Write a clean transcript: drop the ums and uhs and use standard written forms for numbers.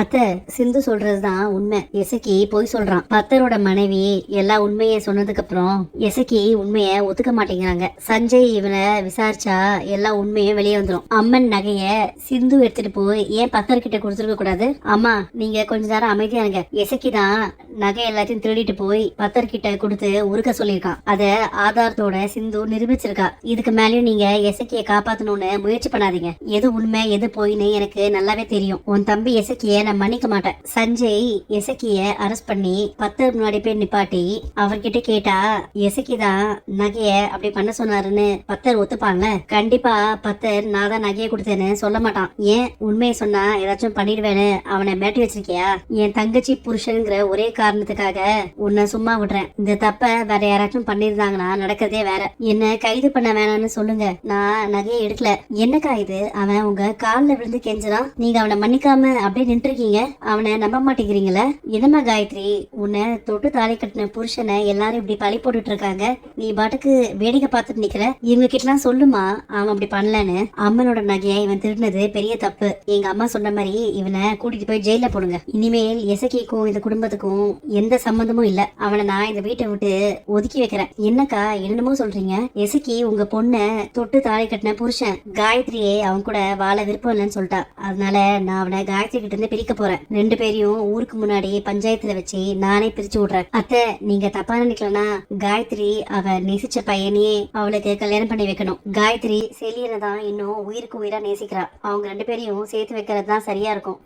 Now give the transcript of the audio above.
அத்த, சிந்து சொல்றதுதான் உண்மை. எசக்கி பொய் சொல்றான். பத்தரோட மனைவி எல்லா உண்மையை சொன்னதுக்கு அப்புறம் எசக்கி உண்மைய ஒத்துக்க மாட்டேங்கிறாங்க. சஞ்சய் இவனை விசாரிச்சா எல்லா உண்மையும் வெளியே வந்துடும். அம்மன் நகைய சிந்து எடுத்துட்டு போய் ஏன் பத்தர்கிட்ட கொடுத்துருக்க கூடாது? அம்மா, நீங்க கொஞ்ச நேரம் அமைதியா இருங்க. எசக்கி தான் நகை எல்லாத்தையும் திருடிட்டு போய் பத்தர்கிட்ட கொடுத்து உருக்க சொல்லியிருக்கான். அத ஆதாரத்தோட சிந்து நிரூபிச்சிருக்கா. இதுக்கு மேலயும் நீங்க எசக்கிய காப்பாத்தணும்னு முயற்சி பண்ணாதீங்க. எது உண்மை எது பொய்ன்னு எனக்கு நல்லாவே தெரியும். உன் தம்பி எசக்கிய நான் மன்னிக்க மாட்டேன். சஞ்சய் எசக்கிய அரெஸ்ட் பண்ணி பத்தர் முன்னாடி போய் நிப்பாட்டி அவர்கிட்ட கேட்டா எசக்கி தான் நகைய அப்படி பண்ண சொன்னாருன்னு பத்தர் ஒத்துப்பாங்க. கண்டிப்பா பத்தர் நான் தான் நகைய கொடுத்தேன்னு சொல்ல மாட்டான். ஏன் உண்மையை சொன்னா ஏதாச்சும் பண்ணிடுவேன்னு அவனை மிரட்டி வச்சிருக்கியா? என் தங்கச்சி புருஷனுங்கிற ஒரே காரணத்துக்காக உன்னை சும்மா விடுறேன். இந்த தப்ப வேற யாராச்சும் பண்ணிருந்தாங்கன்னா நடக்கிறதே வேற. என்ன கைது பண்ண வேணாம்னு சொல்லுங்க. நான் நகையை எடுக்கல. என்னக்கா இது? அவன் உங்க காலில் விழுந்து கெஞ்சுறான். நீங்க அவனை மன்னிக்காம அப்படியே நின்றுருக்கீங்க. அவனை நம்ப மாட்டேங்கிறீங்களா? என்னம்மா காயத்ரி, உன்னை தொட்டு தாலி கட்டின புருஷனை எல்லாரும் இப்படி பழி போட்டுட்டு இருக்காங்க. நீ பாட்டுக்கு வேடிக்கை பார்த்துட்டு நிக்கிற. இவங்க கிட்டலாம் சொல்லுமா அவன் அப்படி பண்ணலன்னு. அம்மனோட நகையை இவன் திருடினது பெரிய தப்பு. எங்க அம்மா சொன்ன மாதிரி இவனை கூட்டிட்டு போய் ஜெயில போடுங்க. இனிமேல் எசக்கிக்கும் இந்த குடும்பத்துக்கும் எந்த சம்பந்தமும் இல்ல. அவனை நான் இந்த வீட்டை விட்டு ஒதுக்கி வைக்கிறேன். என்னக்கா என்னமோ சொல்றீங்க? எசக்கி உங்க பொண்ணை தொட்டு தாலி கட்டின புருஷன். காயத்ரியே அவன் கூட வாழ விருப்பம் இல்லைன்னு சொல்லிட்டா. அதனால நான் அவனை காயத்ரி கிட்ட இருந்து பிரிக்க போறேன். ரெண்டு பேரையும் ஊருக்கு முன்னாடி பஞ்சாயத்துல வச்சு நானே பிரிச்சு விடுறேன். அத்தை, நீங்க தப்பா நினைக்கலனா காயத்ரி அவ நேசிச்ச பையனையே அவளுக்கு கல்யாணம் பண்ணி வைக்கணும். காயத்ரி செலியனை தான் இன்னும் உயிருக்கு உயிரா நேசிக்கிறா. அவங்க ரெண்டு பேரையும் சேர்த்து வைக்கிறது தான் சரியா இருக்கும்.